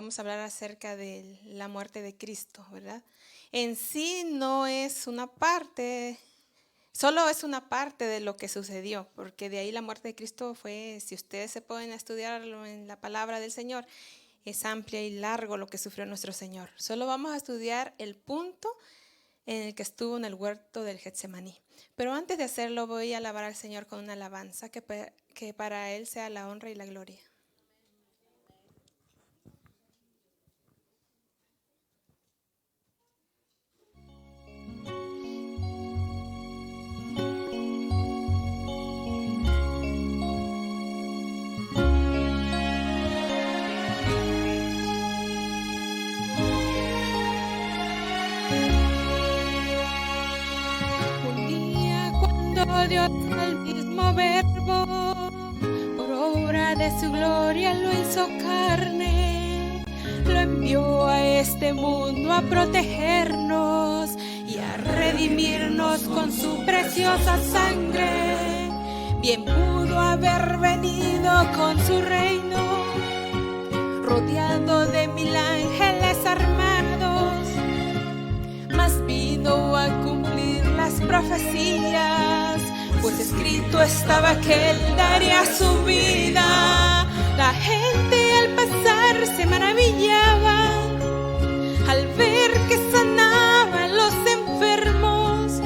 Vamos a hablar acerca de la muerte de Cristo, ¿verdad? En sí no es una parte, solo es una parte de lo que sucedió, porque de ahí la muerte de Cristo fue, si ustedes se pueden estudiarlo en la palabra del Señor, es amplia y largo lo que sufrió nuestro Señor. Solo vamos a estudiar el punto en el que estuvo en el huerto del Getsemaní. Pero antes de hacerlo voy a alabar al Señor con una alabanza que para Él sea la honra y la gloria. Dios el mismo verbo, por obra de su gloria lo hizo carne, lo envió a este mundo a protegernos y a redimirnos con su preciosa sangre. Bien pudo haber venido con su reino, rodeado de 1000 ángeles armados, mas vino a cumplir las profecías, pues escrito estaba que Él daría su vida. La gente al pasar se maravillaba al ver que sanaba a los enfermos.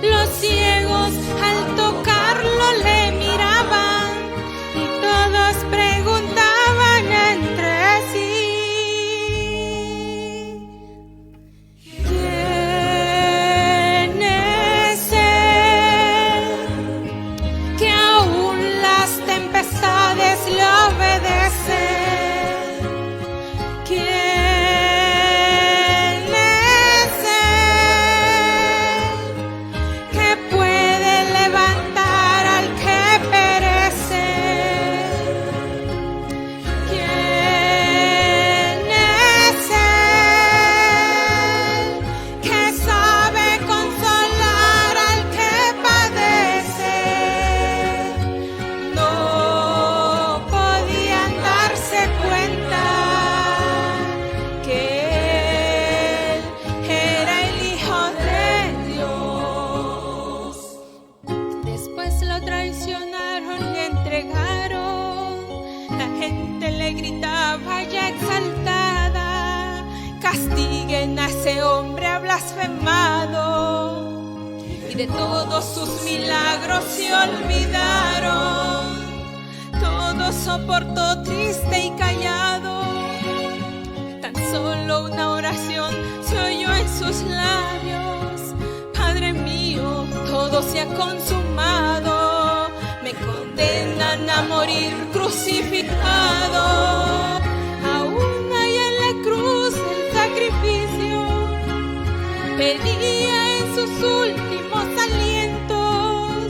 Los ciegos al tocarlo le miraban y todos preguntaban entre sí: de todos sus milagros se olvidaron. Todo soportó triste y callado. Tan solo una oración se oyó en sus labios: Padre mío, todo se ha consumado. Me condenan a morir crucificado. Aún hay en la cruz el sacrificio. Pedía en sus últimos alientos: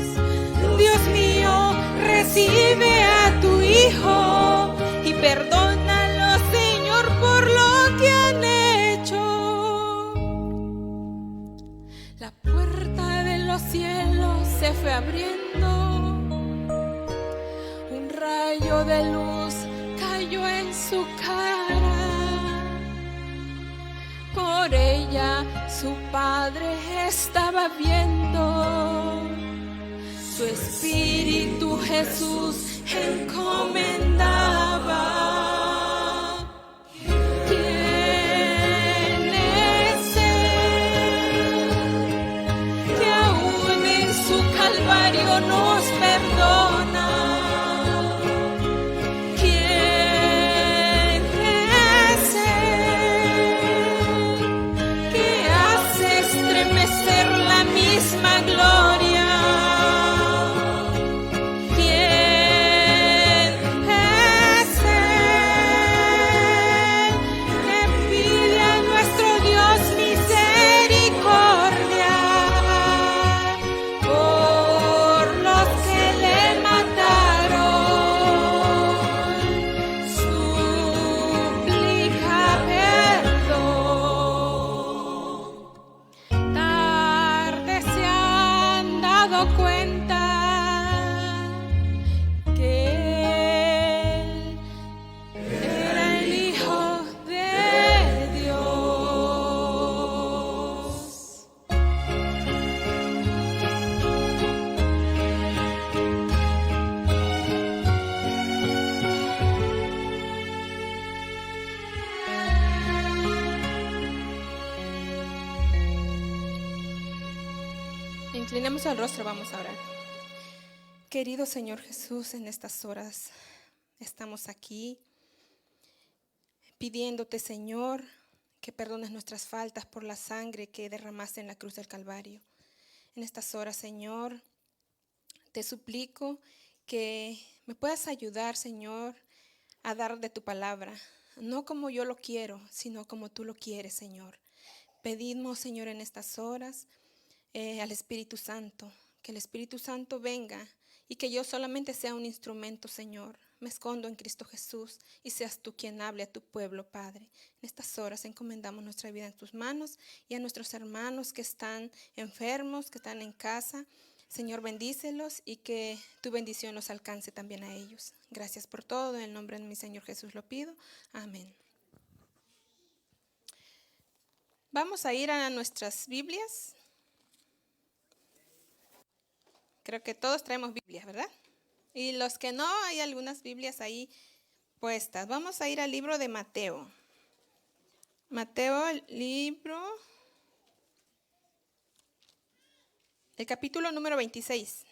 Dios mío, recibe a tu Hijo y perdónalo, Señor, por lo que han hecho. La puerta de los cielos se fue abriendo. Un rayo de luz cayó en su cara. Por ella su Padre estaba viendo. Su espíritu Jesús encomendaba. ¿Quién es Él que aún en su calvario nos perdona? ¿Quién es Él que hace estremecer la misma gloria? ¿Quién es Él Inclinemos el rostro, vamos a orar. Querido Señor Jesús, en estas horas estamos aquí pidiéndote, Señor, que perdones nuestras faltas por la sangre que derramaste en la cruz del Calvario. En estas horas, Señor, te suplico que me puedas ayudar, Señor, a dar de tu palabra, no como yo lo quiero, sino como tú lo quieres, Señor. Pedimos, Señor, en estas horas al Espíritu Santo, que el Espíritu Santo venga y que yo solamente sea un instrumento, Señor. Me escondo en Cristo Jesús y seas tú quien hable a tu pueblo, Padre. En estas horas encomendamos nuestra vida en tus manos y a nuestros hermanos que están enfermos, que están en casa. Señor, bendícelos y que tu bendición los alcance también a ellos. Gracias por todo. En el nombre de mi Señor Jesús lo pido. Amén. Vamos a ir a nuestras Biblias. Creo que todos traemos Biblias, ¿verdad? Y los que no, hay algunas Biblias ahí puestas. Vamos a ir al libro de Mateo. Mateo, el capítulo número 26.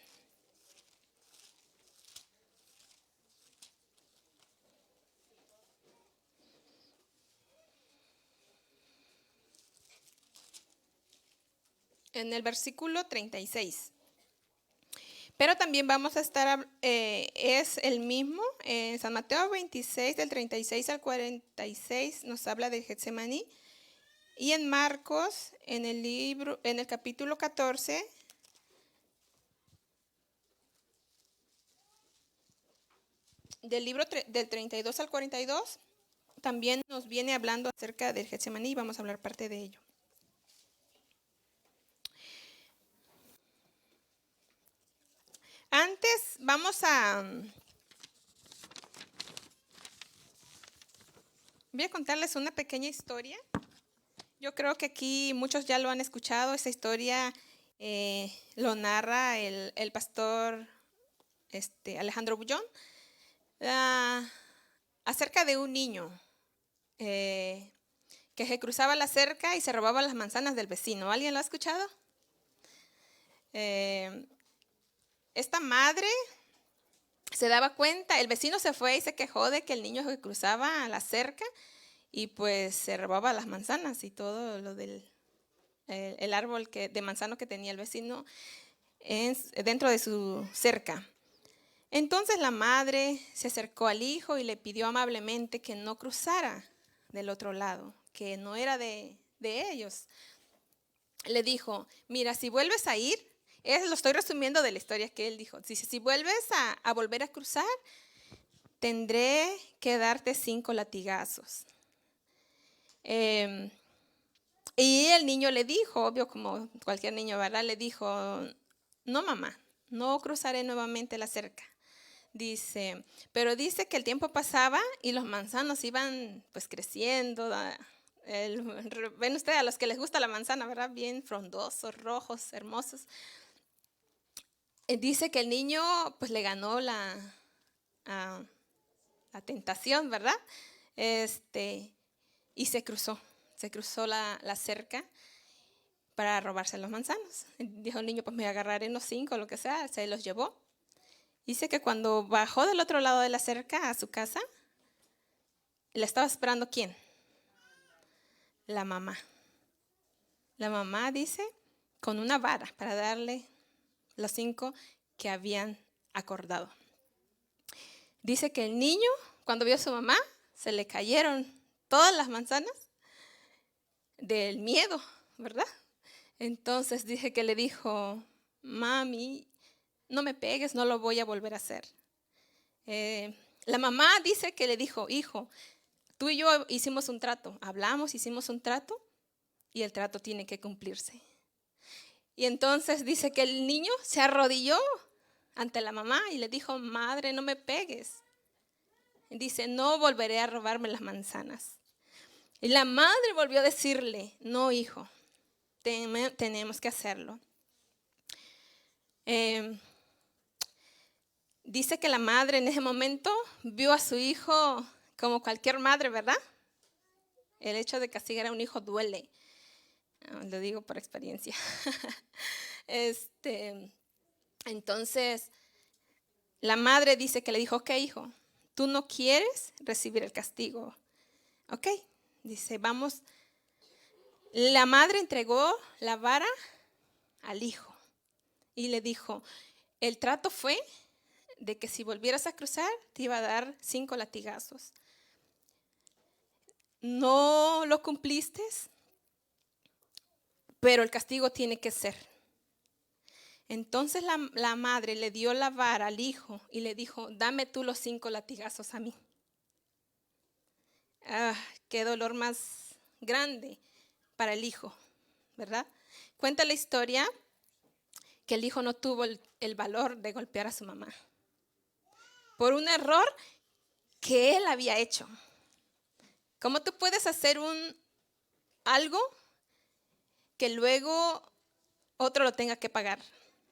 En el versículo 36. Pero también vamos a estar, es el mismo, en San Mateo 26, del 36 al 46, nos habla de Getsemaní. Y en Marcos, en el capítulo 14, del libro del 32 al 42, también nos viene hablando acerca del Getsemaní y vamos a hablar parte de ello. Antes voy a contarles una pequeña historia. Yo creo que aquí muchos ya lo han escuchado. Esta historia lo narra el pastor Alejandro Bullón acerca de un niño que se cruzaba la cerca y se robaba las manzanas del vecino. ¿Alguien lo ha escuchado? Esta madre se daba cuenta, el vecino se fue y se quejó de que el niño se cruzaba a la cerca y pues se robaba las manzanas y todo lo del el árbol de manzano que tenía el vecino dentro de su cerca. Entonces la madre se acercó al hijo y le pidió amablemente que no cruzara del otro lado, que no era de ellos. Le dijo, mira, si vuelves a ir, lo estoy resumiendo de la historia que él dijo. Dice, si vuelves a volver a cruzar, tendré que darte 5 latigazos. Y el niño le dijo, obvio como cualquier niño, ¿verdad? Le dijo, no mamá, no cruzaré nuevamente la cerca. Dice, pero dice que el tiempo pasaba y los manzanos iban pues creciendo. Ven ustedes a los que les gusta la manzana, ¿verdad? Bien frondosos, rojos, hermosos. Dice que el niño pues le ganó la tentación, ¿verdad? Y se cruzó la cerca para robarse los manzanos. Dijo el niño, pues me agarraré unos 5, lo que sea, se los llevó. Dice que cuando bajó del otro lado de la cerca a su casa, le estaba esperando ¿quién? La mamá. La mamá dice, con una vara para darle los 5 que habían acordado. Dice que el niño, cuando vio a su mamá, se le cayeron todas las manzanas del miedo, ¿verdad? Entonces dije que le dijo, mami, no me pegues, no lo voy a volver a hacer. La mamá dice que le dijo, hijo, tú y yo hicimos un trato, hicimos un trato y el trato tiene que cumplirse. Y entonces dice que el niño se arrodilló ante la mamá y le dijo, madre, no me pegues. Dice, no volveré a robarme las manzanas. Y la madre volvió a decirle, no, hijo, tenemos que hacerlo. Dice que la madre en ese momento vio a su hijo como cualquier madre, ¿verdad? El hecho de castigar a un hijo duele. Lo digo por experiencia. Este, entonces, la madre dice que le dijo, ok, hijo, tú no quieres recibir el castigo. Ok, dice, vamos. La madre entregó la vara al hijo y le dijo, el trato fue de que si volvieras a cruzar te iba a dar 5 latigazos. No lo cumpliste, pero el castigo tiene que ser. Entonces la madre le dio la vara al hijo y le dijo, dame tú los 5 latigazos a mí. Qué dolor más grande para el hijo, ¿verdad? Cuenta la historia que el hijo no tuvo el valor de golpear a su mamá por un error que él había hecho. ¿Cómo tú puedes hacer algo que luego otro lo tenga que pagar?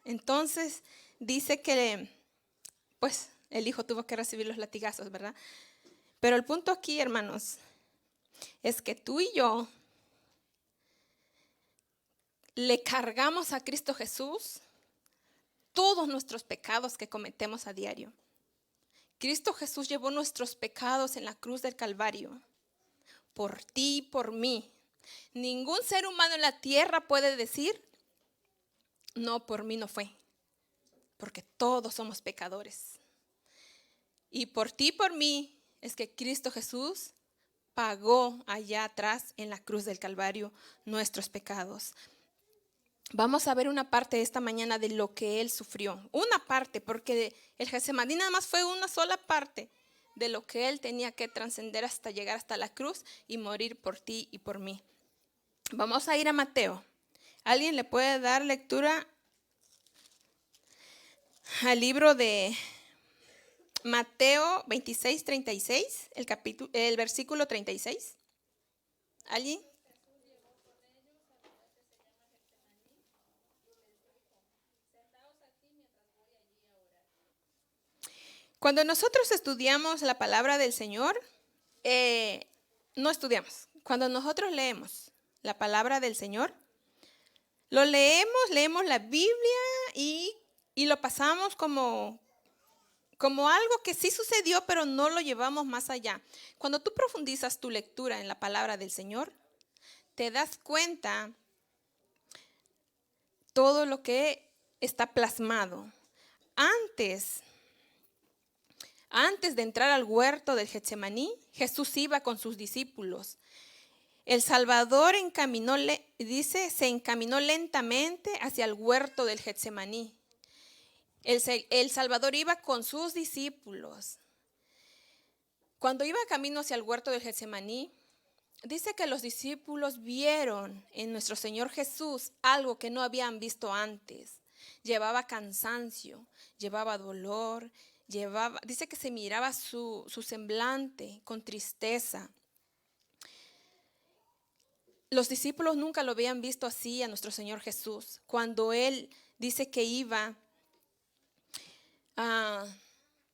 Entonces dice que pues el hijo tuvo que recibir los latigazos, ¿verdad? Pero el punto aquí, hermanos, es que tú y yo le cargamos a Cristo Jesús todos nuestros pecados que cometemos a diario. Cristo Jesús llevó nuestros pecados en la cruz del Calvario, por ti y por mí. Ningún ser humano en la tierra puede decir, no, por mí no fue, porque todos somos pecadores. Y por ti y por mí es que Cristo Jesús pagó allá atrás en la cruz del Calvario nuestros pecados. Vamos a ver una parte esta mañana de lo que Él sufrió. Una parte, porque el Getsemaní nada más fue una sola parte de lo que Él tenía que trascender hasta llegar hasta la cruz y morir por ti y por mí. Vamos a ir a Mateo. ¿Alguien le puede dar lectura al libro de Mateo 26, 36, el versículo 36? ¿Alguien? Cuando nosotros estudiamos la palabra del Señor, no estudiamos. Cuando nosotros leemos la palabra del Señor, lo leemos la Biblia y lo pasamos como algo que sí sucedió, pero no lo llevamos más allá. Cuando tú profundizas tu lectura en la palabra del Señor, te das cuenta todo lo que está plasmado. Antes de entrar al huerto del Getsemaní, Jesús iba con sus discípulos. El Salvador se encaminó lentamente hacia el huerto del Getsemaní. El Salvador iba con sus discípulos. Cuando iba camino hacia el huerto del Getsemaní, dice que los discípulos vieron en nuestro Señor Jesús algo que no habían visto antes. Llevaba cansancio, llevaba dolor, dice que se miraba su semblante con tristeza. Los discípulos nunca lo habían visto así a nuestro Señor Jesús. Cuando Él dice que iba,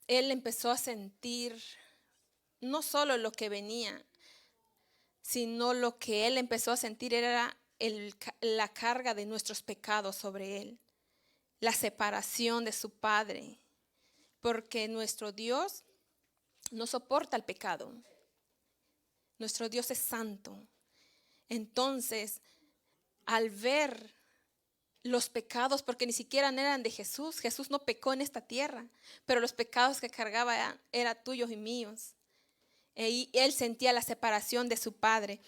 Él empezó a sentir no solo lo que venía, sino lo que Él empezó a sentir era la carga de nuestros pecados sobre Él, la separación de su Padre, porque nuestro Dios no soporta el pecado. Nuestro Dios es santo. Entonces, al ver los pecados, porque ni siquiera eran de Jesús, Jesús no pecó en esta tierra, pero los pecados que cargaba eran tuyos y míos. Y Él sentía la separación de su Padre.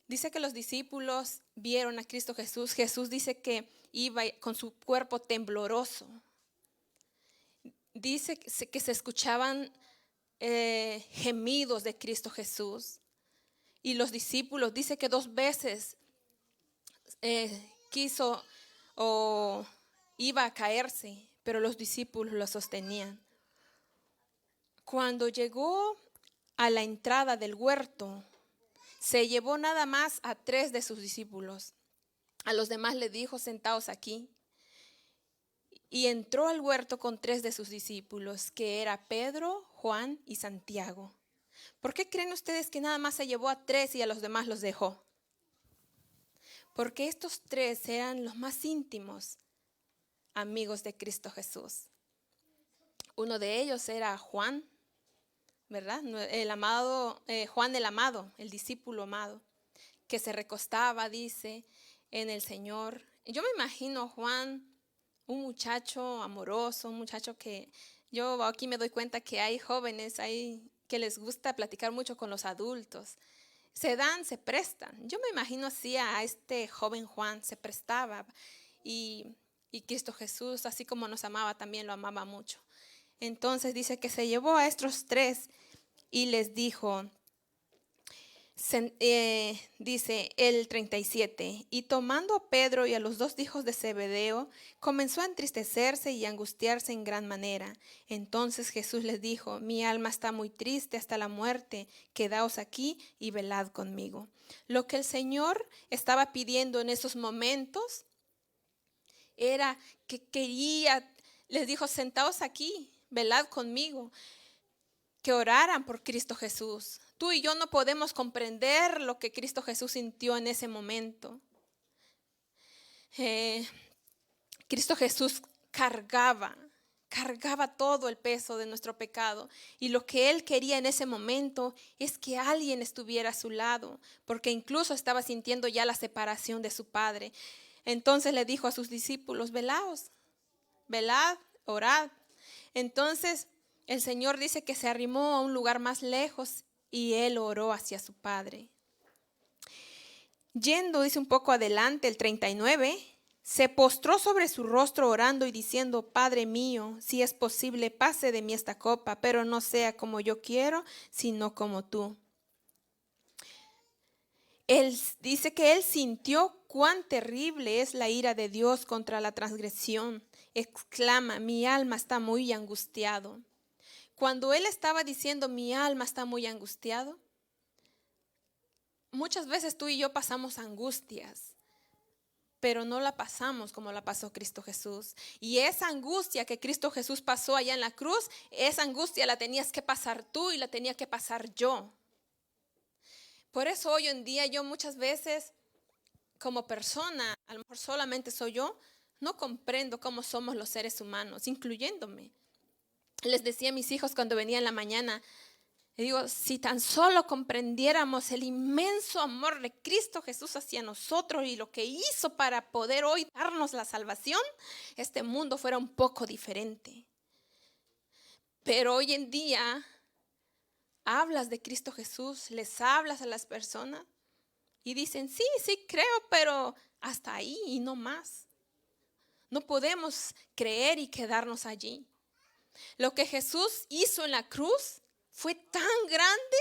Dice que los discípulos vieron a Cristo Jesús. Jesús dice que iba con su cuerpo tembloroso. Dice que se escuchaban gemidos de Cristo Jesús. Y los discípulos, dice que 2 veces quiso o iba a caerse, pero los discípulos lo sostenían. Cuando llegó a la entrada del huerto, se llevó nada más a 3 de sus discípulos. A los demás le dijo, sentaos aquí. Y entró al huerto con 3 de sus discípulos, que era Pedro, Juan y Santiago. ¿Por qué creen ustedes que nada más se llevó a 3 y a los demás los dejó? Porque estos 3 eran los más íntimos amigos de Cristo Jesús. Uno de ellos era Juan, ¿verdad? El amado, Juan el amado, el discípulo amado, que se recostaba, dice, en el Señor. Yo me imagino a Juan, un muchacho amoroso, un muchacho que yo aquí me doy cuenta que hay jóvenes ahí que les gusta platicar mucho con los adultos. Se prestan. Yo me imagino así a este joven Juan, se prestaba y Cristo Jesús, así como nos amaba, también lo amaba mucho. Entonces dice que se llevó a estos tres y les dijo, dice el 37, y tomando a Pedro y a los dos hijos de Zebedeo, comenzó a entristecerse y a angustiarse en gran manera. Entonces Jesús les dijo, mi alma está muy triste hasta la muerte, quedaos aquí y velad conmigo. Lo que el Señor estaba pidiendo en esos momentos era que les dijo, sentaos aquí, velad conmigo, que oraran por Cristo Jesús. Tú y yo no podemos comprender lo que Cristo Jesús sintió en ese momento. Cristo Jesús cargaba todo el peso de nuestro pecado. Y lo que Él quería en ese momento es que alguien estuviera a su lado, porque incluso estaba sintiendo ya la separación de su Padre. Entonces le dijo a sus discípulos, velaos, velad, orad. Entonces el Señor dice que se arrimó a un lugar más lejos y Él oró hacia su Padre. Yendo, dice un poco adelante, el 39, se postró sobre su rostro orando y diciendo, Padre mío, si es posible, pase de mí esta copa, pero no sea como yo quiero, sino como tú. Él dice que él sintió cuán terrible es la ira de Dios contra la transgresión. Exclama, mi alma está muy angustiado. Cuando él estaba diciendo, mi alma está muy angustiado, muchas veces tú y yo pasamos angustias, pero no la pasamos como la pasó Cristo Jesús. Y esa angustia que Cristo Jesús pasó allá en la cruz, esa angustia la tenías que pasar tú y la tenía que pasar yo. Por eso hoy en día yo muchas veces como persona, a lo mejor solamente soy yo, no comprendo cómo somos los seres humanos, incluyéndome. Les decía a mis hijos cuando venía en la mañana, le digo, si tan solo comprendiéramos el inmenso amor de Cristo Jesús hacia nosotros y lo que hizo para poder hoy darnos la salvación, este mundo fuera un poco diferente. Pero hoy en día hablas de Cristo Jesús, les hablas a las personas y dicen, sí, sí creo, pero hasta ahí y no más. No podemos creer y quedarnos allí. Lo que Jesús hizo en la cruz fue tan grande,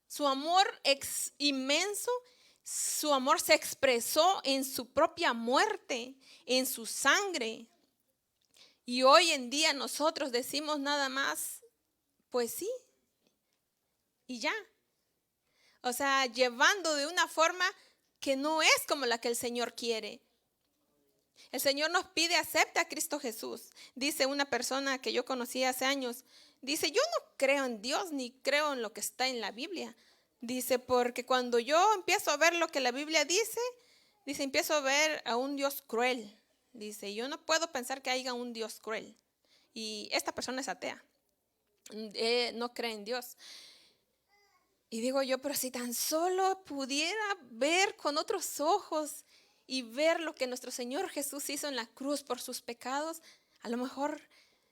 su amor inmenso, su amor se expresó en su propia muerte, en su sangre. Y hoy en día nosotros decimos nada más, pues sí, y ya. O sea, llevando de una forma que no es como la que el Señor quiere. El Señor nos pide, acepta a Cristo Jesús. Dice una persona que yo conocí hace años, dice, yo no creo en Dios ni creo en lo que está en la Biblia. Dice, porque cuando yo empiezo a ver lo que la Biblia dice, empiezo a ver a un Dios cruel. Dice, yo no puedo pensar que haya un Dios cruel. Y esta persona es atea, no cree en Dios. Y digo yo, pero si tan solo pudiera ver con otros ojos y ver lo que nuestro Señor Jesús hizo en la cruz por sus pecados, a lo mejor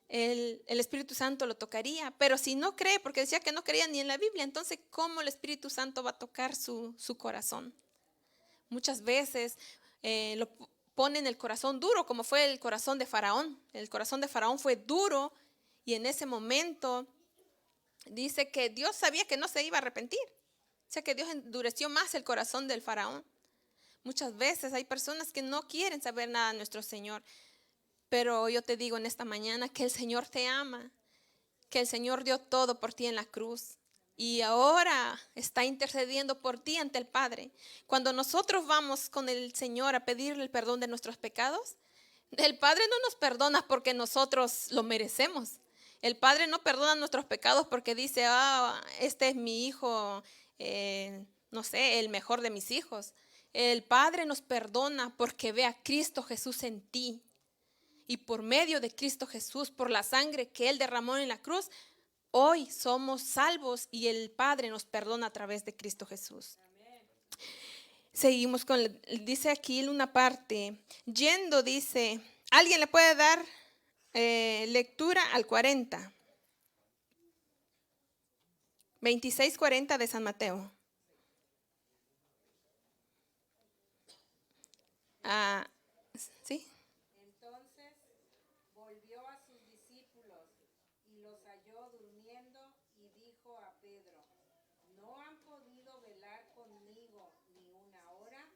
el Espíritu Santo lo tocaría. Pero si no cree, porque decía que no creía ni en la Biblia, entonces ¿cómo el Espíritu Santo va a tocar su corazón? Muchas veces lo pone en el corazón duro, como fue el corazón de Faraón. El corazón de Faraón fue duro y en ese momento dice que Dios sabía que no se iba a arrepentir. O sea que Dios endureció más el corazón del Faraón. Muchas veces hay personas que no quieren saber nada de nuestro Señor. Pero yo te digo en esta mañana que el Señor te ama, que el Señor dio todo por ti en la cruz y ahora está intercediendo por ti ante el Padre. Cuando nosotros vamos con el Señor a pedirle el perdón de nuestros pecados, el Padre no nos perdona porque nosotros lo merecemos. El Padre no perdona nuestros pecados porque dice, este es mi hijo, no sé, el mejor de mis hijos. El Padre nos perdona porque ve a Cristo Jesús en ti. y por medio de Cristo Jesús, por la sangre que Él derramó en la cruz, hoy somos salvos y el Padre nos perdona a través de Cristo Jesús. Seguimos dice aquí una parte, yendo, dice, ¿alguien le puede dar lectura al 40? 26:40 de San Mateo. ¿Sí? Entonces volvió a sus discípulos y los halló durmiendo y dijo a Pedro, ¿no han podido velar conmigo ni una hora?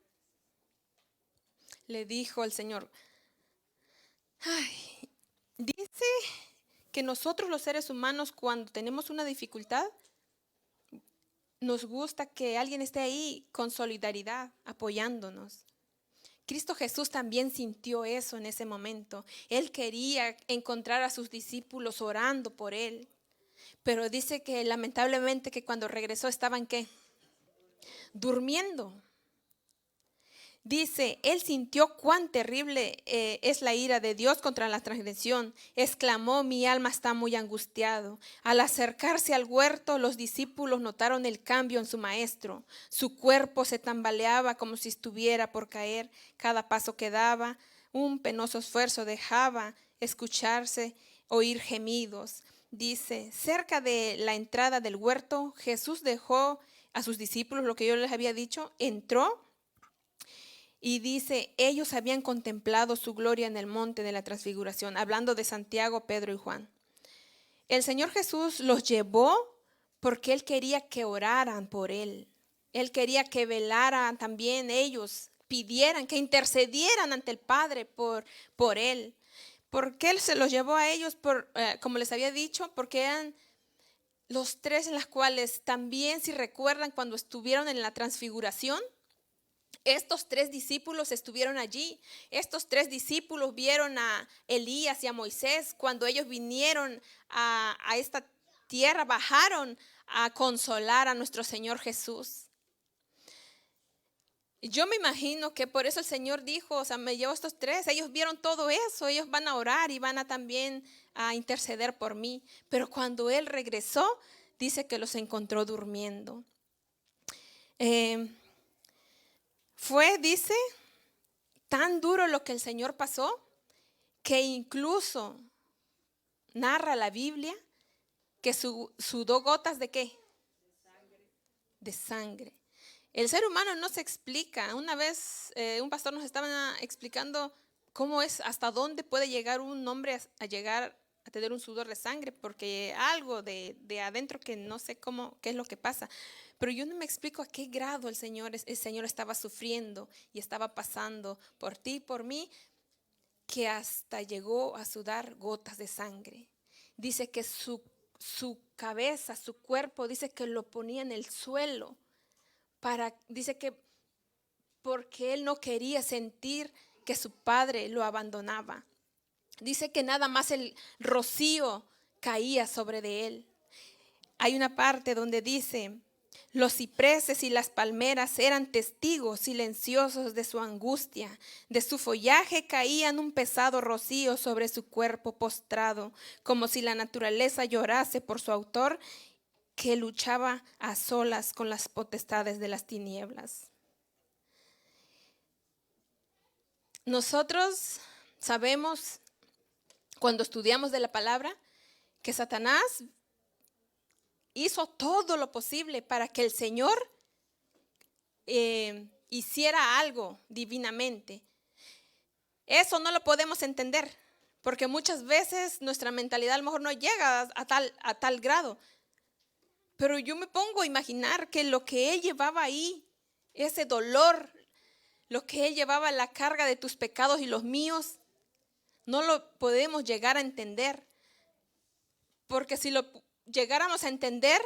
Le dijo el Señor. Dice que nosotros los seres humanos, cuando tenemos una dificultad, nos gusta que alguien esté ahí con solidaridad, apoyándonos. Cristo Jesús también sintió eso en ese momento. Él quería encontrar a sus discípulos orando por él. Pero dice que lamentablemente que cuando regresó estaban ¿qué? Durmiendo. Dice, él sintió cuán terrible es la ira de Dios contra la transgresión. Exclamó, mi alma está muy angustiado. Al acercarse al huerto, los discípulos notaron el cambio en su maestro. Su cuerpo se tambaleaba como si estuviera por caer. Cada paso que daba, un penoso esfuerzo dejaba escucharse, oír gemidos. Dice, cerca de la entrada del huerto, Jesús dejó a sus discípulos lo que yo les había dicho, entró. Y dice, ellos habían contemplado su gloria en el monte de la transfiguración, hablando de Santiago, Pedro y Juan. El Señor Jesús los llevó porque Él quería que oraran por Él. Él quería que velaran también ellos, pidieran, que intercedieran ante el Padre por Él. ¿Por qué Él se los llevó a ellos? Como les había dicho, porque eran los tres en las cuales también, si recuerdan, cuando estuvieron en la transfiguración, estos tres discípulos estuvieron allí. Estos tres discípulos vieron a Elías y a Moisés cuando ellos vinieron a esta tierra, bajaron a consolar a nuestro Señor Jesús. Yo me imagino que por eso el Señor dijo, o sea, me llevo a estos tres, ellos vieron todo eso, ellos van a orar y van a también a interceder por mí. Pero cuando Él regresó, dice que los encontró durmiendo. Dice, tan duro lo que el Señor pasó, que incluso narra la Biblia que sudó gotas ¿de qué? De sangre. El ser humano no se explica. Una vez un pastor nos estaba explicando cómo es, hasta dónde puede llegar un hombre a llegar a tener un sudor de sangre, porque algo de adentro que no sé qué es lo que pasa. Pero yo no me explico a qué grado el Señor estaba sufriendo y estaba pasando por ti y por mí, que hasta llegó a sudar gotas de sangre. Dice que su cabeza, su cuerpo, dice que lo ponía en el suelo. Dice que porque él no quería sentir que su padre lo abandonaba. Dice que nada más el rocío caía sobre de él. Hay una parte donde dice, los cipreses y las palmeras eran testigos silenciosos de su angustia. De su follaje caían un pesado rocío sobre su cuerpo postrado, como si la naturaleza llorase por su autor, que luchaba a solas con las potestades de las tinieblas. Nosotros sabemos, cuando estudiamos de la palabra, que Satanás hizo todo lo posible para que el Señor hiciera algo divinamente. Eso no lo podemos entender, porque muchas veces nuestra mentalidad a lo mejor no llega a tal grado. Pero yo me pongo a imaginar que lo que Él llevaba ahí, ese dolor, lo que Él llevaba, la carga de tus pecados y los míos, no lo podemos llegar a entender. Porque si lo llegáramos a entender,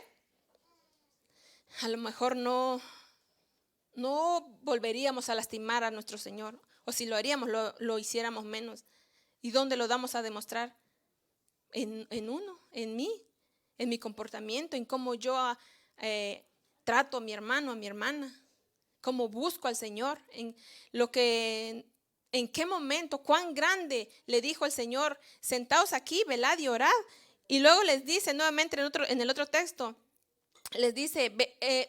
a lo mejor no volveríamos a lastimar a nuestro Señor. O si lo haríamos, lo hiciéramos menos. ¿Y dónde lo damos a demostrar? En mí, en mi comportamiento, en cómo yo trato a mi hermano, a mi hermana, cómo busco al Señor, en lo que ¿En qué momento? ¿Cuán grande? Le dijo el Señor, sentaos aquí, velad y orad. Y luego les dice nuevamente en el otro texto, les dice,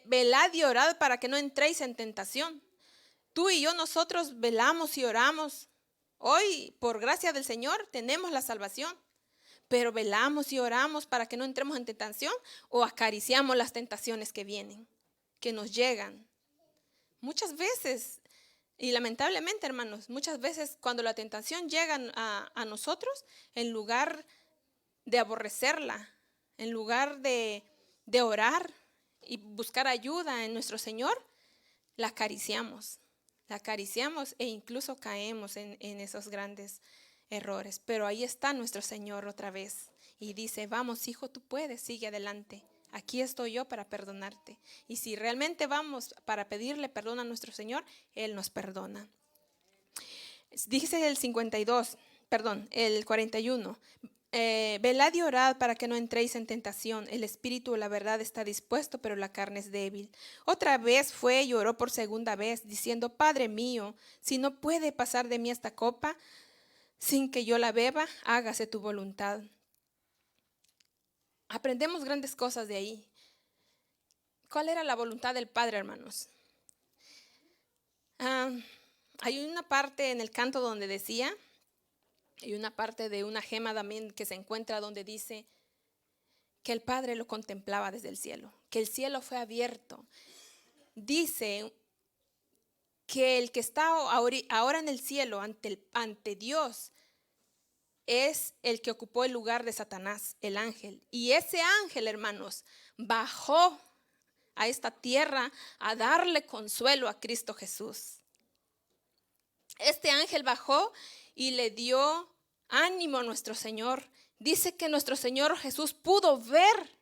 velad y orad para que no entréis en tentación. Tú y yo, nosotros velamos y oramos. Hoy, por gracia del Señor, tenemos la salvación. Pero velamos y oramos para que no entremos en tentación, o acariciamos las tentaciones que vienen, que nos llegan. Muchas veces, y lamentablemente, hermanos, muchas veces cuando la tentación llega a nosotros, en lugar de aborrecerla, en lugar de orar y buscar ayuda en nuestro Señor, la acariciamos e incluso caemos en esos grandes errores. Pero ahí está nuestro Señor otra vez y dice, vamos hijo, tú puedes, sigue adelante. Aquí estoy yo para perdonarte. Y si realmente vamos para pedirle perdón a nuestro Señor, Él nos perdona. Dice el 41. Velad y orad para que no entréis en tentación. El espíritu, la verdad, está dispuesto, pero la carne es débil. Otra vez fue y oró por segunda vez, diciendo, Padre mío, si no puede pasar de mí esta copa sin que yo la beba, hágase tu voluntad. Aprendemos grandes cosas de ahí. ¿Cuál era la voluntad del Padre, hermanos? Hay una parte en el canto donde decía, y una parte de una gema también que se encuentra donde dice que el Padre lo contemplaba desde el cielo, que el cielo fue abierto. Dice que el que está ahora en el cielo ante Dios es el que ocupó el lugar de Satanás, el ángel. Y ese ángel, hermanos, bajó a esta tierra a darle consuelo a Cristo Jesús. Este ángel bajó y le dio ánimo a nuestro Señor. Dice que nuestro Señor Jesús pudo ver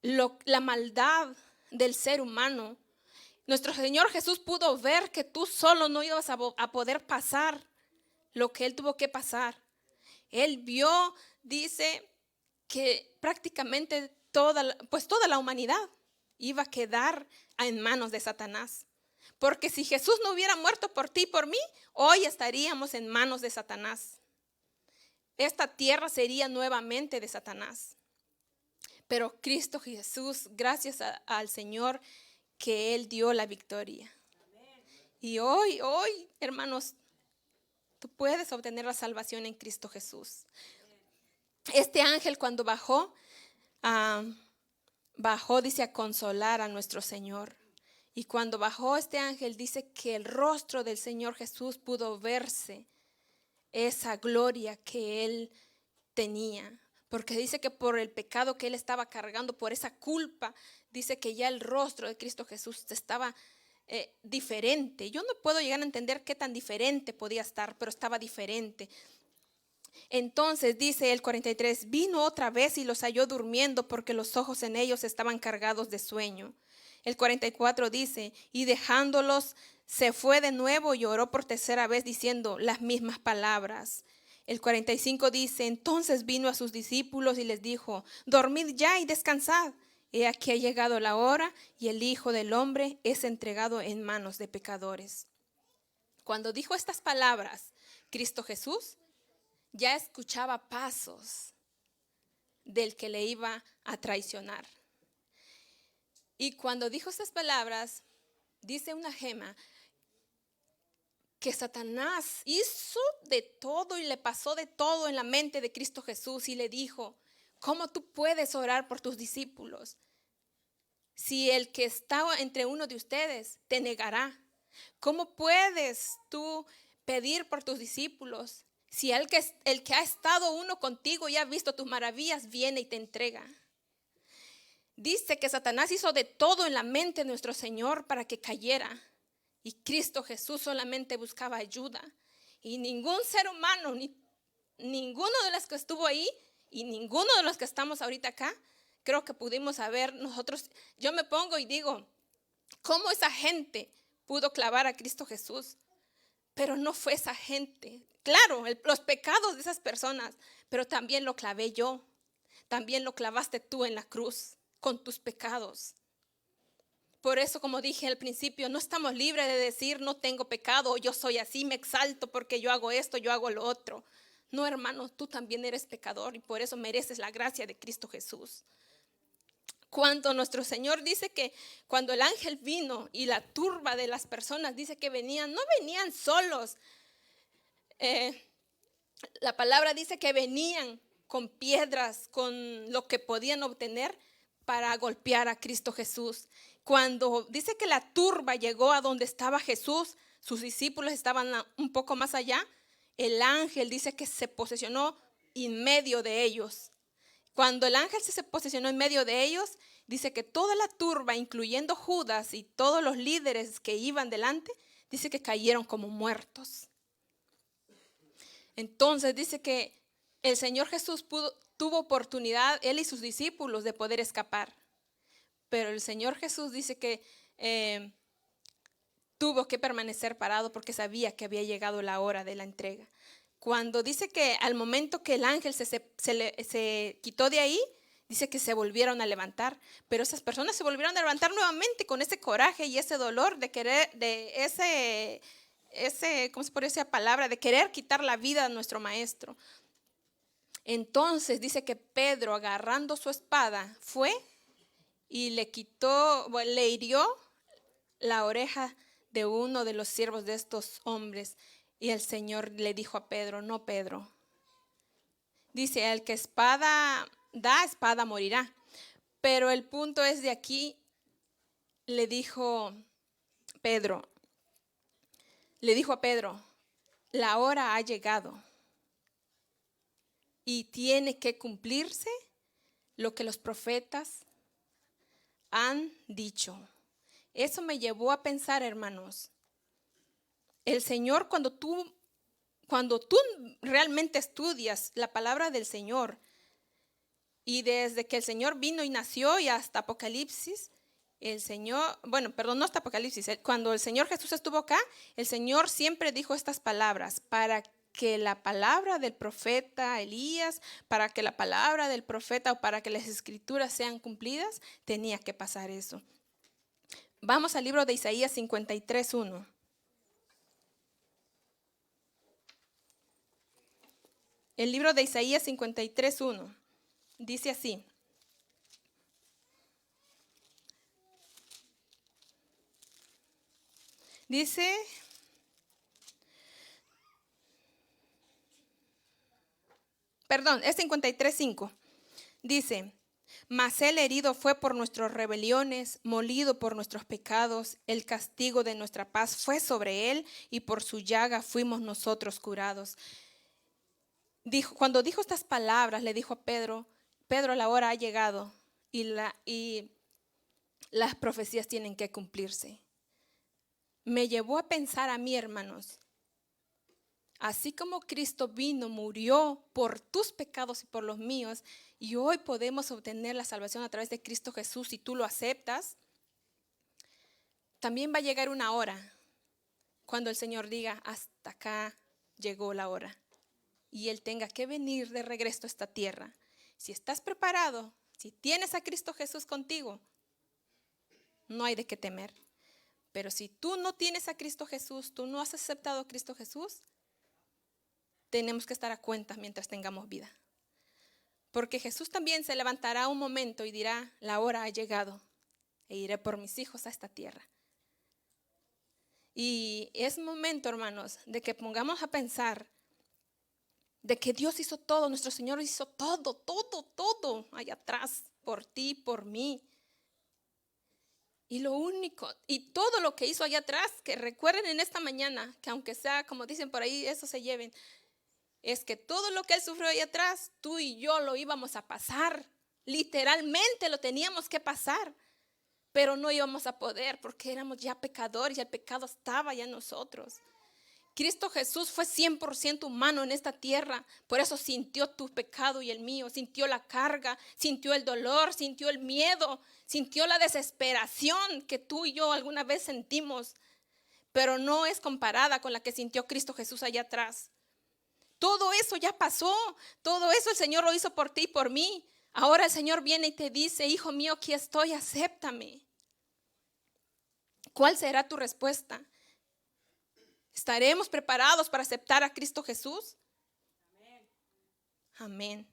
la maldad del ser humano. Nuestro Señor Jesús pudo ver que tú solo no ibas a poder pasar lo que Él tuvo que pasar. Él vio, dice, que prácticamente toda la humanidad iba a quedar en manos de Satanás. Porque si Jesús no hubiera muerto por ti y por mí, hoy estaríamos en manos de Satanás. Esta tierra sería nuevamente de Satanás. Pero Cristo Jesús, gracias al Señor, que Él dio la victoria. Y hoy, hermanos, tú puedes obtener la salvación en Cristo Jesús. Este ángel cuando bajó, dice, a consolar a nuestro Señor. Y cuando bajó este ángel, dice que el rostro del Señor Jesús pudo verse, esa gloria que Él tenía. Porque dice que por el pecado que Él estaba cargando, por esa culpa, dice que ya el rostro de Cristo Jesús estaba diferente. Yo no puedo llegar a entender qué tan diferente podía estar, pero estaba diferente. Entonces dice el 43, vino otra vez y los halló durmiendo porque los ojos en ellos estaban cargados de sueño. El 44 dice, y dejándolos se fue de nuevo y oró por tercera vez diciendo las mismas palabras. El 45 dice, entonces vino a sus discípulos y les dijo, dormid ya y descansad. He aquí ha llegado la hora y el Hijo del Hombre es entregado en manos de pecadores. Cuando dijo estas palabras, Cristo Jesús ya escuchaba pasos del que le iba a traicionar. Y cuando dijo estas palabras, dice una gema, que Satanás hizo de todo y le pasó de todo en la mente de Cristo Jesús y le dijo, ¿cómo tú puedes orar por tus discípulos si el que está entre uno de ustedes te negará? ¿Cómo puedes tú pedir por tus discípulos si el que ha estado uno contigo y ha visto tus maravillas viene y te entrega? Dice que Satanás hizo de todo en la mente de nuestro Señor para que cayera. Y Cristo Jesús solamente buscaba ayuda. Y ningún ser humano, ninguno de los que estuvo ahí y ninguno de los que estamos ahorita acá, creo que pudimos haber nosotros. Yo me pongo y digo, ¿cómo esa gente pudo clavar a Cristo Jesús? Pero no fue esa gente. Claro, los pecados de esas personas, pero también lo clavé yo. También lo clavaste tú en la cruz con tus pecados. Por eso, como dije al principio, no estamos libres de decir no tengo pecado, o yo soy así, me exalto porque yo hago esto, yo hago lo otro. No, hermano, tú también eres pecador y por eso mereces la gracia de Cristo Jesús. Cuando nuestro Señor dice que cuando el ángel vino y la turba de las personas dice que venían, no venían solos. La palabra dice que venían con piedras, con lo que podían obtener para golpear a Cristo Jesús. Cuando dice que la turba llegó a donde estaba Jesús, sus discípulos estaban un poco más allá, el ángel dice que se posicionó en medio de ellos. Cuando el ángel se posicionó en medio de ellos, dice que toda la turba, incluyendo Judas y todos los líderes que iban delante, dice que cayeron como muertos. Entonces dice que el Señor Jesús tuvo oportunidad, él y sus discípulos, de poder escapar. Pero el Señor Jesús dice que tuvo que permanecer parado porque sabía que había llegado la hora de la entrega. Cuando dice que al momento que el ángel se quitó de ahí, dice que se volvieron a levantar. Pero esas personas se volvieron a levantar nuevamente con ese coraje y ese dolor de querer, ¿cómo se puede decir esa palabra? De querer quitar la vida a nuestro maestro. Entonces dice que Pedro, agarrando su espada, fue y le hirió la oreja de uno de los siervos de estos hombres. Y el Señor le dijo a Pedro: no, Pedro. Dice, el que espada da, espada morirá. Pero el punto es de aquí, le dijo a Pedro, la hora ha llegado y tiene que cumplirse lo que los profetas han dicho. Eso me llevó a pensar, hermanos, el Señor, cuando tú realmente estudias la palabra del Señor, y desde que el Señor vino y nació y hasta Apocalipsis, el Señor, no hasta Apocalipsis, cuando el Señor Jesús estuvo acá, el Señor siempre dijo estas palabras: para que la palabra del profeta Elías, para que la palabra del profeta o para que las escrituras sean cumplidas, tenía que pasar eso. Vamos al libro de Isaías 53:1. El libro de Isaías 53:1 dice así: dice, es 53:5. Dice: mas él herido fue por nuestras rebeliones, molido por nuestros pecados, el castigo de nuestra paz fue sobre él, y por su llaga fuimos nosotros curados. Cuando dijo estas palabras, le dijo a Pedro: Pedro, la hora ha llegado y las profecías tienen que cumplirse. Me llevó a pensar a mí, hermanos, así como Cristo vino, murió por tus pecados y por los míos, y hoy podemos obtener la salvación a través de Cristo Jesús si tú lo aceptas, también va a llegar una hora cuando el Señor diga: hasta acá llegó la hora, y Él tenga que venir de regreso a esta tierra. Si estás preparado, si tienes a Cristo Jesús contigo, no hay de qué temer. Pero si tú no tienes a Cristo Jesús, tú no has aceptado a Cristo Jesús, tenemos que estar a cuenta mientras tengamos vida. Porque Jesús también se levantará un momento y dirá: la hora ha llegado e iré por mis hijos a esta tierra. Y es momento, hermanos, de que pongamos a pensar de que Dios hizo todo, nuestro Señor hizo todo allá atrás, por ti, por mí. Y lo único, y todo lo que hizo allá atrás, que recuerden en esta mañana, que aunque sea, como dicen por ahí, eso se lleven, es que todo lo que Él sufrió allá atrás, tú y yo lo íbamos a pasar. Literalmente lo teníamos que pasar, pero no íbamos a poder porque éramos ya pecadores y el pecado estaba ya en nosotros. Cristo Jesús fue 100% humano en esta tierra, por eso sintió tu pecado y el mío, sintió la carga, sintió el dolor, sintió el miedo, sintió la desesperación que tú y yo alguna vez sentimos, pero no es comparada con la que sintió Cristo Jesús allá atrás. Todo eso ya pasó, todo eso el Señor lo hizo por ti y por mí. Ahora el Señor viene y te dice: hijo mío, aquí estoy, acéptame. ¿Cuál será tu respuesta? ¿Estaremos preparados para aceptar a Cristo Jesús? Amén.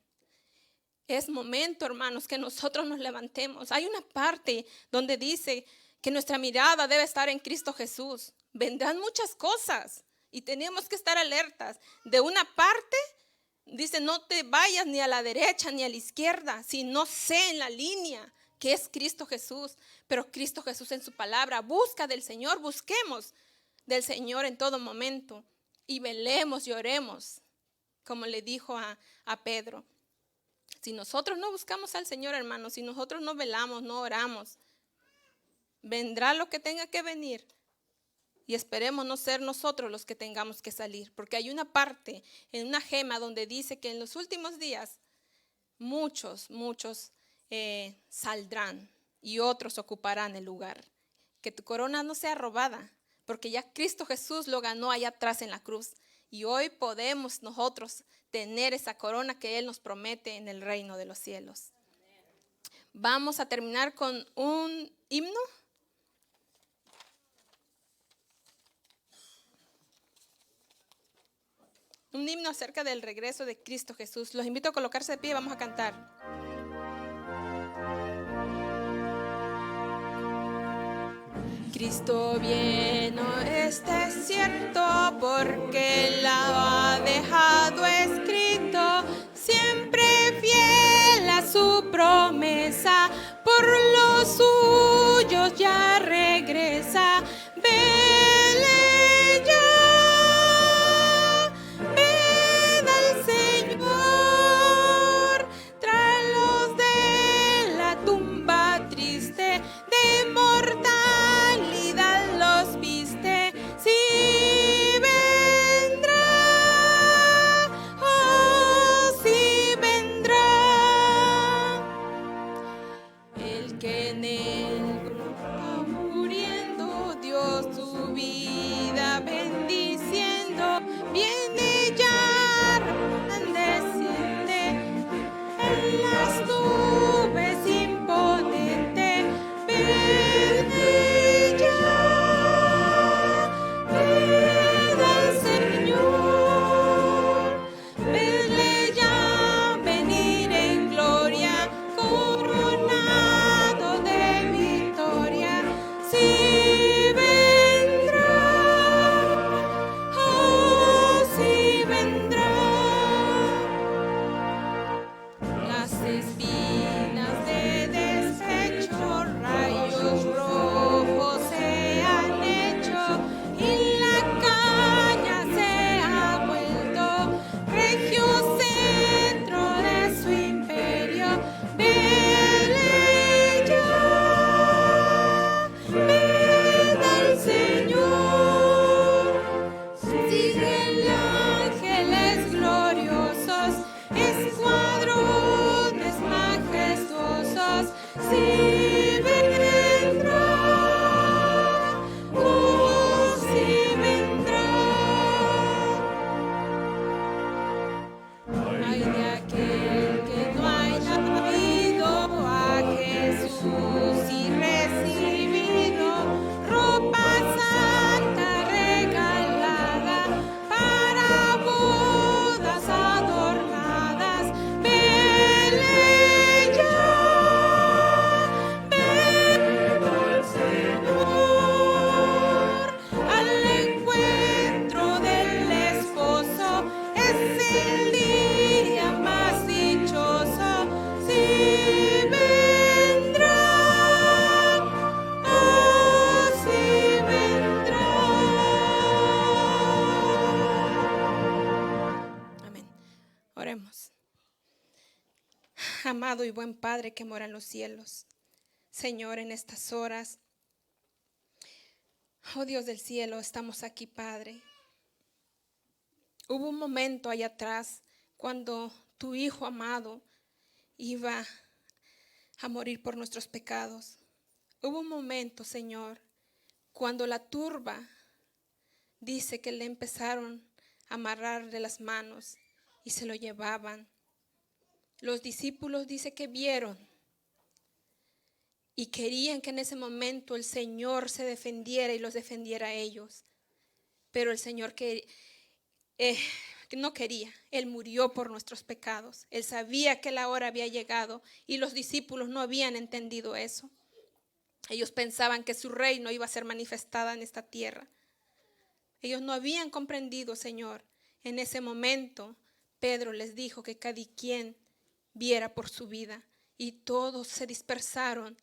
Es momento, hermanos, que nosotros nos levantemos. Hay una parte donde dice que nuestra mirada debe estar en Cristo Jesús. Vendrán muchas cosas y tenemos que estar alertas. De una parte dice, no te vayas ni a la derecha ni a la izquierda, sino sé en la línea que es Cristo Jesús. Pero Cristo Jesús en su palabra, busca del Señor, busquemos del Señor en todo momento y velemos y oremos, como le dijo a Pedro. Si nosotros no buscamos al Señor, hermanos, si nosotros no velamos, no oramos, vendrá lo que tenga que venir. Y esperemos no ser nosotros los que tengamos que salir. Porque hay una parte en una gema donde dice que en los últimos días muchos saldrán y otros ocuparán el lugar. Que tu corona no sea robada, porque ya Cristo Jesús lo ganó allá atrás en la cruz. Y hoy podemos nosotros tener esa corona que Él nos promete en el reino de los cielos. Vamos a terminar con un himno. Un himno acerca del regreso de Cristo Jesús. Los invito a colocarse de pie y vamos a cantar. Cristo viene, este es cierto, porque Él lo ha dejado escrito, siempre fiel a su promesa, por los suyos ya regresa. Vele ya, ved al Señor, tráelos de la tumba triste, de mortalidad los viste. Sí vendrá, oh sí vendrá, el que en él está muriendo dio su vida bendiciendo, viene ya resplandeciente en las nubes imponente. Vele ya, ved al Señor, vedle ya venir en gloria, coronado de victoria. Sí vendrá, oh sí vendrá. Las espinas de desecho, rayos rojos se han hecho, y la caña se ha vuelto regio centro de su imperio. Vele ya, ved al Señor, siguen ángeles gloriosos, escuadrones majestuosos. Sí vendrá, oh sí vendrá. Ay de aquel que no haya ido a Jesús y recibido ropa santa regalada para bodas adornadas. Vele ya, ved al Señor, al encuentro del esposo. Es el día más dichoso. Sí vendrá, oh sí vendrá. Amén. Oremos. Amado y buen Padre que mora en los cielos, Señor, en estas horas, oh Dios del cielo, estamos aquí, Padre. Hubo un momento allá atrás cuando tu Hijo amado iba a morir por nuestros pecados. Hubo un momento, Señor, cuando la turba dice que le empezaron a amarrar de las manos y se lo llevaban. Los discípulos dice que vieron y querían que en ese momento el Señor se defendiera y los defendiera a ellos. Pero el Señor que no quería, Él murió por nuestros pecados. Él sabía que la hora había llegado y los discípulos no habían entendido eso. Ellos pensaban que su reino iba a ser manifestada en esta tierra. Ellos no habían comprendido, Señor. En ese momento, Pedro les dijo que cada quien viera por su vida y todos se dispersaron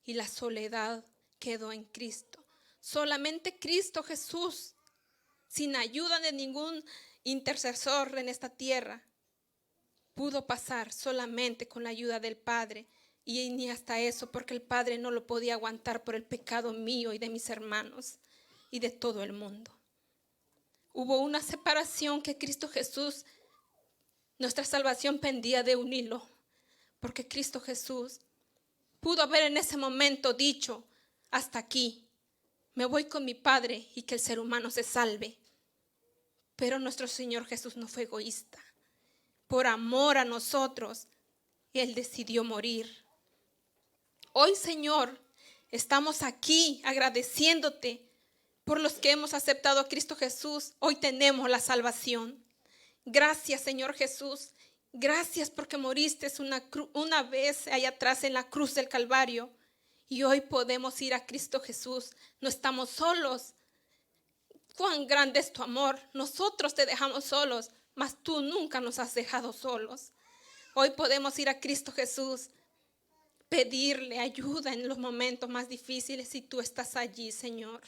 y la soledad quedó en Cristo. Solamente Cristo Jesús, sin ayuda de ningún intercesor en esta tierra, pudo pasar solamente con la ayuda del Padre. Y ni hasta eso, porque el Padre no lo podía aguantar por el pecado mío y de mis hermanos y de todo el mundo. Hubo una separación que Cristo Jesús, nuestra salvación pendía de un hilo, porque Cristo Jesús pudo haber en ese momento dicho, hasta aquí, me voy con mi Padre y que el ser humano se salve. Pero nuestro Señor Jesús no fue egoísta. Por amor a nosotros, Él decidió morir. Hoy, Señor, estamos aquí agradeciéndote por los que hemos aceptado a Cristo Jesús. Hoy tenemos la salvación. Gracias, Señor Jesús. Gracias porque moriste una vez allá atrás en la cruz del Calvario. Y hoy podemos ir a Cristo Jesús. No estamos solos. Cuán grande es tu amor. Nosotros te dejamos solos, mas tú nunca nos has dejado solos. Hoy podemos ir a Cristo Jesús, pedirle ayuda en los momentos más difíciles y tú estás allí, Señor.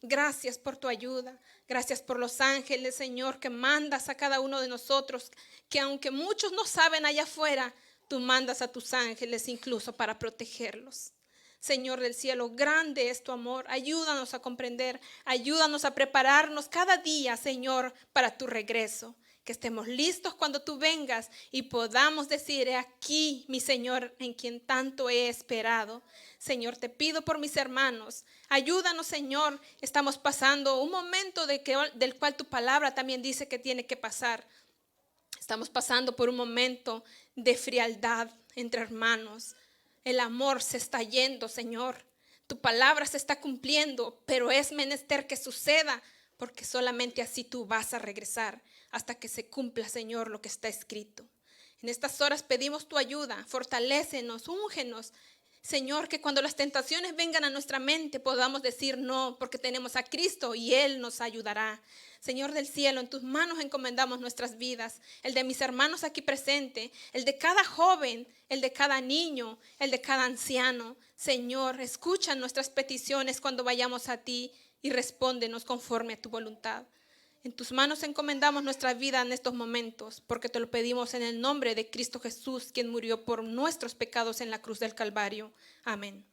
Gracias por tu ayuda. Gracias por los ángeles, Señor, que mandas a cada uno de nosotros, que aunque muchos no saben allá afuera, tú mandas a tus ángeles incluso para protegerlos. Señor del cielo, grande es tu amor. Ayúdanos a comprender, ayúdanos a prepararnos cada día, Señor, para tu regreso. Que estemos listos cuando tú vengas y podamos decir, he aquí, mi Señor, en quien tanto he esperado. Señor, te pido por mis hermanos. Ayúdanos, Señor. Estamos pasando un momento del cual tu palabra también dice que tiene que pasar. Estamos pasando por un momento de frialdad entre hermanos. El amor se está yendo, Señor. Tu palabra se está cumpliendo, pero es menester que suceda, porque solamente así tú vas a regresar hasta que se cumpla, Señor, lo que está escrito. En estas horas pedimos tu ayuda, fortalécenos, úngenos, Señor, que cuando las tentaciones vengan a nuestra mente podamos decir no, porque tenemos a Cristo y Él nos ayudará. Señor del cielo, en tus manos encomendamos nuestras vidas, el de mis hermanos aquí presentes, el de cada joven, el de cada niño, el de cada anciano. Señor, escucha nuestras peticiones cuando vayamos a ti y respóndenos conforme a tu voluntad. En tus manos encomendamos nuestra vida en estos momentos, porque te lo pedimos en el nombre de Cristo Jesús, quien murió por nuestros pecados en la cruz del Calvario. Amén.